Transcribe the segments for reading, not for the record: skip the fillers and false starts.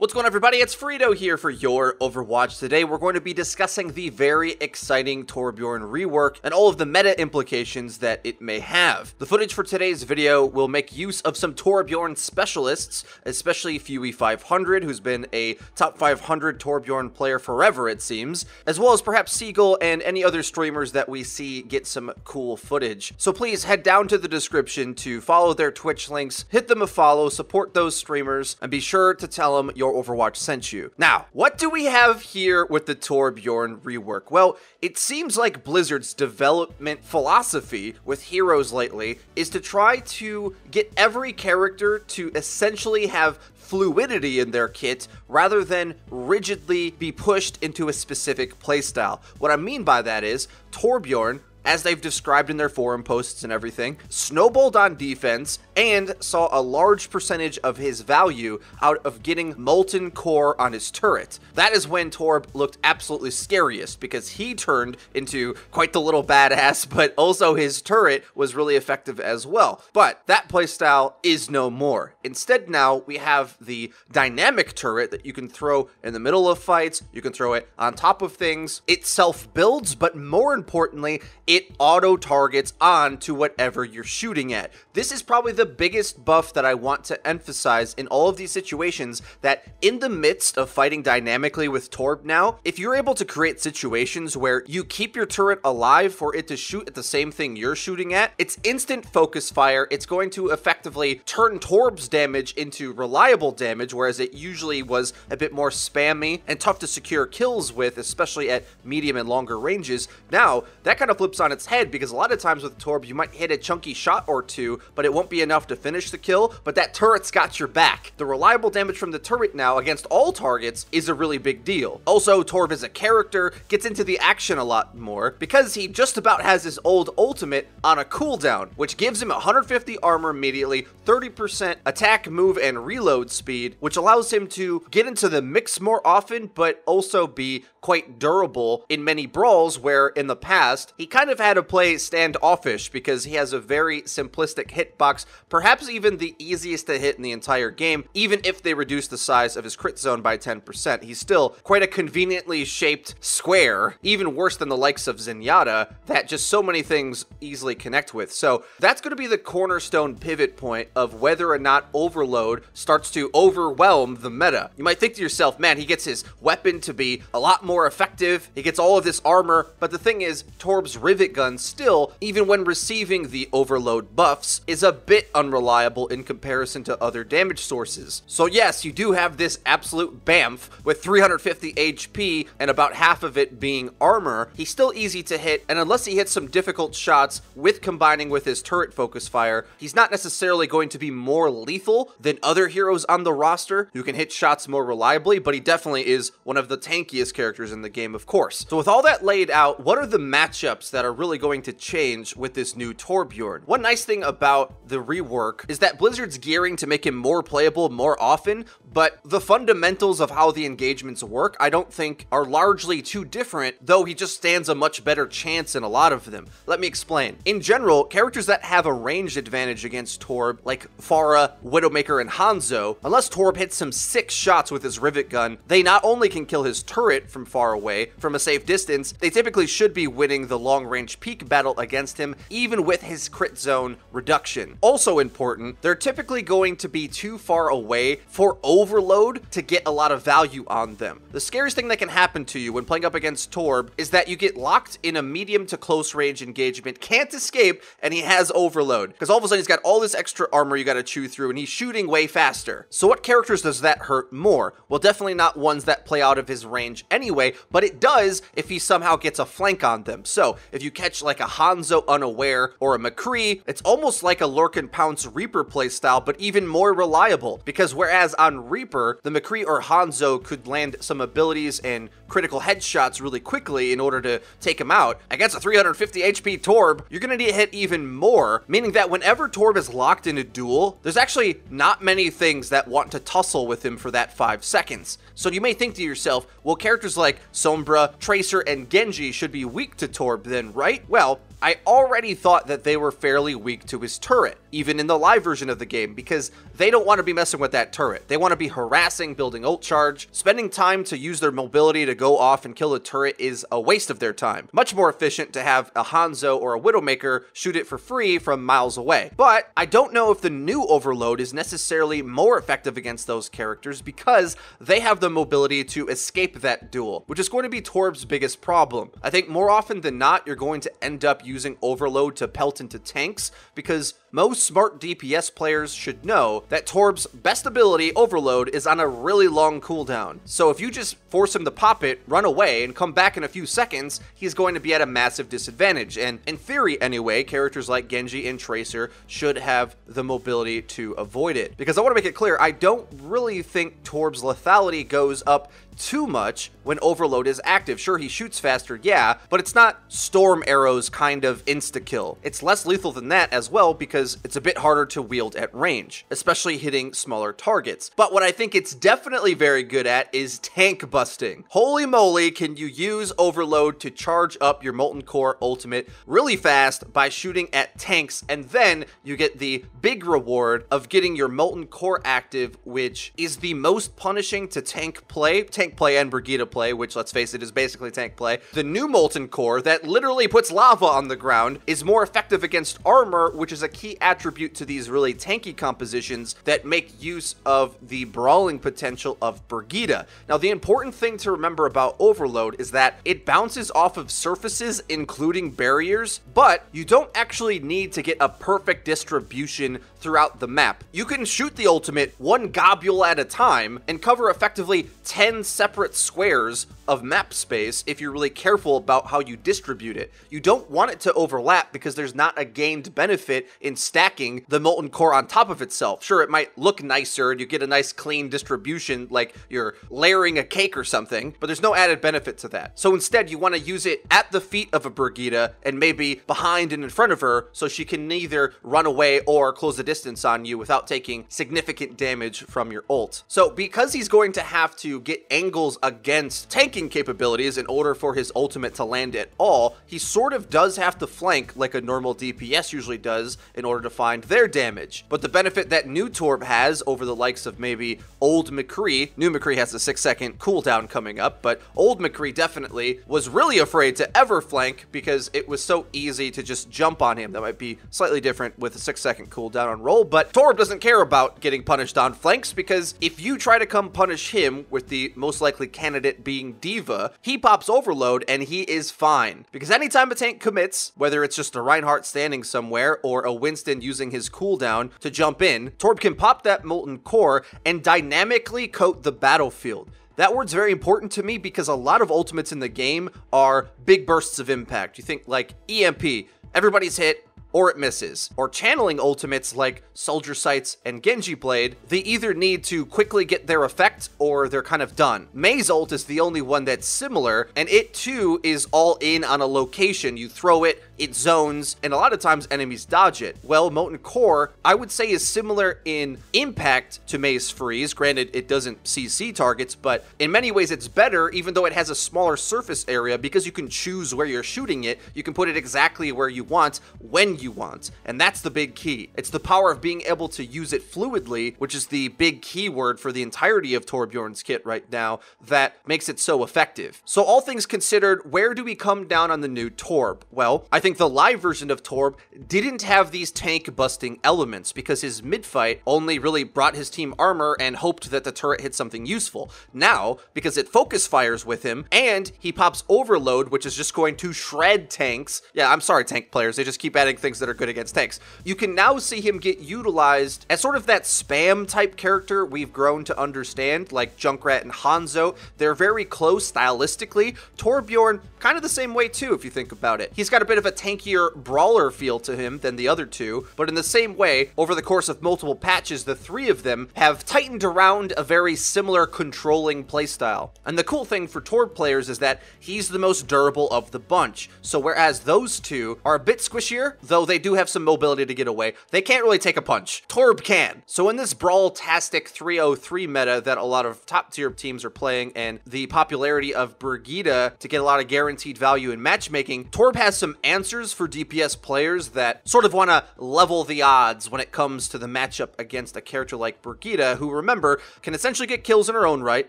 What's going on, everybody? It's FREEDO here for Your Overwatch. Today we're going to be discussing the very exciting Torbjorn rework and all of the meta implications that it may have. The footage for today's video will make use of some Torbjorn specialists, especially Fuey500, who's been a top 500 Torbjorn player forever, it seems, as well as perhaps Seagull and any other streamers that we see get some cool footage. So please head down to the description to follow their Twitch links, hit them a follow, support those streamers, and be sure to tell them Your Overwatch sent you. Now, what do we have here with the Torbjorn rework? Well, it seems like Blizzard's development philosophy with heroes lately is to try to get every character to essentially have fluidity in their kit rather than rigidly be pushed into a specific playstyle. What I mean by that is Torbjorn, as they've described in their forum posts and everything, snowballed on defense and saw a large percentage of his value out of getting Molten Core on his turret. That is when Torb looked absolutely scariest, because he turned into quite the little badass, but also his turret was really effective as well. But that playstyle is no more. Instead now we have the dynamic turret that you can throw in the middle of fights, you can throw it on top of things, it self-builds, but more importantly, it auto-targets on to whatever you're shooting at. This is probably the biggest buff that I want to emphasize in all of these situations, that in the midst of fighting dynamically with Torb now, if you're able to create situations where you keep your turret alive for it to shoot at the same thing you're shooting at, it's instant focus fire. It's going to effectively turn Torb's damage into reliable damage, whereas it usually was a bit more spammy and tough to secure kills with, especially at medium and longer ranges. Now, that kind of flips on its head, because a lot of times with Torb, you might hit a chunky shot or two, but it won't be enough to finish the kill, but that turret's got your back. The reliable damage from the turret now against all targets is a really big deal. Also, Torb as a character gets into the action a lot more, because he just about has his old ultimate on a cooldown, which gives him 150 armor immediately, 30% attack, move, and reload speed, which allows him to get into the mix more often, but also be quite durable in many brawls where in the past he kind of had to play standoffish because he has a very simplistic hitbox, perhaps even the easiest to hit in the entire game. Even if they reduce the size of his crit zone by 10%, he's still quite a conveniently shaped square, even worse than the likes of Zenyatta, that just so many things easily connect with. So that's going to be the cornerstone pivot point of whether or not Overload starts to overwhelm the meta. You might think to yourself, man, he gets his weapon to be a lot more effective, he gets all of this armor, but the thing is, Torb's rivet gun still, even when receiving the overload buffs, is a bit unreliable in comparison to other damage sources. So yes, you do have this absolute bamf with 350 HP and about half of it being armor. He's still easy to hit, and unless he hits some difficult shots with combining with his turret focus fire, he's not necessarily going to be more lethal than other heroes on the roster who can hit shots more reliably, but he definitely is one of the tankiest characters in the game, of course. So with all that laid out, what are the matchups that are really going to change with this new Torbjorn? One nice thing about the rework is that Blizzard's gearing to make him more playable more often, but the fundamentals of how the engagements work I don't think are largely too different, though he just stands a much better chance in a lot of them. Let me explain. In general, characters that have a ranged advantage against Torb, like Pharah, Widowmaker, and Hanzo, unless Torb hits some sick shots with his rivet gun, they not only can kill his turret from far away, from a safe distance, they typically should be winning the long-range peak battle against him, even with his crit zone reduction. Also important, they're typically going to be too far away for Overload to get a lot of value on them. The scariest thing that can happen to you when playing up against Torb is that you get locked in a medium to close range engagement, can't escape, and he has Overload, because all of a sudden he's got all this extra armor you gotta chew through, and he's shooting way faster. So what characters does that hurt more? Well, definitely not ones that play out of his range anyway, but it does if he somehow gets a flank on them. So if you catch like a Hanzo unaware or a McCree, it's almost like a Lurk and Pounce Reaper playstyle, but even more reliable, because whereas on Reaper, the McCree or Hanzo could land some abilities and critical headshots really quickly in order to take him out, against a 350 HP Torb, you're gonna need to hit even more, meaning that whenever Torb is locked in a duel, there's actually not many things that want to tussle with him for that 5 seconds. So you may think to yourself, well, characters like Sombra, Tracer, and Genji should be weak to Torb then, right? Well, I already thought that they were fairly weak to his turret. even in the live version of the game, because they don't want to be messing with that turret. They want to be harassing, building ult charge. Spending time to use their mobility to go off and kill a turret is a waste of their time. Much more efficient to have a Hanzo or a Widowmaker shoot it for free from miles away. But I don't know if the new Overload is necessarily more effective against those characters because they have the mobility to escape that duel, which is going to be Torb's biggest problem. I think more often than not, you're going to end up using Overload to pelt into tanks because most smart DPS players should know that Torb's best ability, Overload, is on a really long cooldown. So if you just force him to pop it, run away, and come back in a few seconds, he's going to be at a massive disadvantage. And in theory anyway, characters like Genji and Tracer should have the mobility to avoid it. Because I want to make it clear, I don't really think Torb's lethality goes up too much when Overload is active. Sure, he shoots faster, yeah, but it's not Storm Arrow's kind of insta-kill. It's less lethal than that as well because it's a bit harder to wield at range, especially hitting smaller targets. But what I think it's definitely very good at is tank busting. Holy moly, can you use Overload to charge up your Molten Core ultimate really fast by shooting at tanks, and then you get the big reward of getting your Molten Core active, which is the most punishing to tank play and Brigitte play, which, let's face it, is basically tank play. The new Molten Core that literally puts lava on the ground is more effective against armor, which is a key attribute to these really tanky compositions that make use of the brawling potential of Brigitte. Now, the important thing to remember about Overload is that it bounces off of surfaces, including barriers, but you don't actually need to get a perfect distribution throughout the map. You can shoot the ultimate one gobule at a time and cover effectively 10 separate squares of map space if you're really careful about how you distribute it. You don't want it to overlap because there's not a gained benefit in stacking the Molten Core on top of itself. Sure, it might look nicer and you get a nice clean distribution like you're layering a cake or something, but there's no added benefit to that. So instead, you want to use it at the feet of a Brigitte and maybe behind and in front of her so she can neither run away or close the distance on you without taking significant damage from your ult. So because he's going to have to get angles against tanking capabilities in order for his ultimate to land at all, he sort of does have to flank like a normal DPS usually does in order to find their damage. But the benefit that new Torb has over the likes of maybe old McCree, new McCree has a 6-second cooldown coming up, but old McCree definitely was really afraid to ever flank because it was so easy to just jump on him. That might be slightly different with a 6-second cooldown on roll, but Torb doesn't care about getting punished on flanks because if you try to come punish him with the most likely candidate being Diva, he pops Overload and he is fine. Because anytime a tank commits, whether it's just a Reinhardt standing somewhere or a Winston using his cooldown to jump in, Torb can pop that Molten Core and dynamically coat the battlefield. That word's very important to me because a lot of ultimates in the game are big bursts of impact. You think like EMP, everybody's hit, or it misses. Or channeling ultimates like Soldier Sights and Genji Blade, they either need to quickly get their effect or they're kind of done. Mei's ult is the only one that's similar, and it too is all in on a location. You throw it, it zones, and a lot of times enemies dodge it. Well, Molten Core, I would say, is similar in impact to Mei's Freeze. Granted, it doesn't CC targets, but in many ways it's better, even though it has a smaller surface area, because you can choose where you're shooting it. You can put it exactly where you want, when you want, and that's the big key. It's the power of being able to use it fluidly, which is the big keyword for the entirety of Torbjorn's kit right now, that makes it so effective. So all things considered, where do we come down on the new Torb? Well, I think the live version of Torb didn't have these tank busting elements because his mid-fight only really brought his team armor and hoped that the turret hit something useful. Now, because it focus fires with him and he pops Overload, which is just going to shred tanks. Yeah, I'm sorry, tank players, they just keep adding things that are good against tanks. You can now see him get utilized as sort of that spam type character we've grown to understand, like Junkrat and Hanzo. They're very close stylistically. Torbjorn, kind of the same way too, if you think about it. He's got a bit of a tankier brawler feel to him than the other two, but in the same way, over the course of multiple patches, the three of them have tightened around a very similar controlling playstyle. And the cool thing for Torb players is that he's the most durable of the bunch. So whereas those two are a bit squishier, though though they do have some mobility to get away, they can't really take a punch. Torb can. So in this brawl-tastic 303 meta that a lot of top-tier teams are playing, and the popularity of Brigida to get a lot of guaranteed value in matchmaking, Torb has some answers for DPS players that sort of want to level the odds when it comes to the matchup against a character like Brigida, who, remember, can essentially get kills in her own right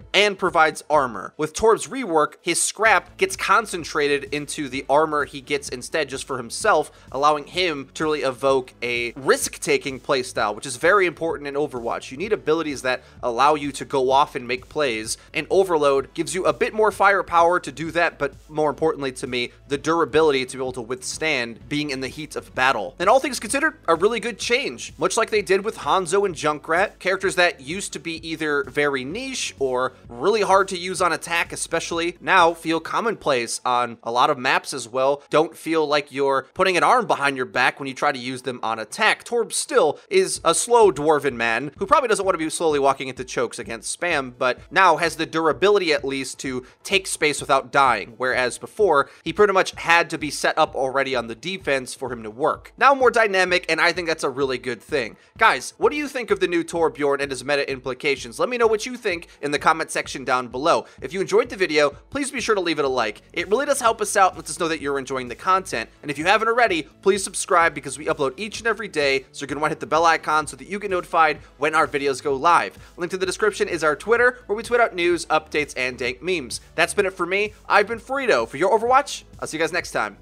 and provides armor. With Torb's rework, his scrap gets concentrated into the armor he gets instead just for himself, allowing him to really evoke a risk-taking playstyle, which is very important in Overwatch. You need abilities that allow you to go off and make plays, and Overload gives you a bit more firepower to do that, but more importantly to me, the durability to be able to withstand being in the heat of battle. And all things considered, a really good change, much like they did with Hanzo and Junkrat, characters that used to be either very niche or really hard to use on attack especially, now feel commonplace on a lot of maps as well. Don't feel like you're putting an arm behind your back when you try to use them on attack. Torb still is a slow dwarven man who probably doesn't want to be slowly walking into chokes against spam, but now has the durability at least to take space without dying, whereas before, he pretty much had to be set up already on the defense for him to work. Now more dynamic, and I think that's a really good thing. Guys, what do you think of the new Torbjorn and his meta implications? Let me know what you think in the comment section down below. If you enjoyed the video, please be sure to leave it a like. It really does help us out and lets us know that you're enjoying the content. And if you haven't already, please subscribe because we upload each and every day, so you're going to want to hit the bell icon so that you get notified when our videos go live. Link to the description is our Twitter, where we tweet out news, updates, and dank memes. That's been it for me. I've been FREEDO. For your Overwatch, I'll see you guys next time.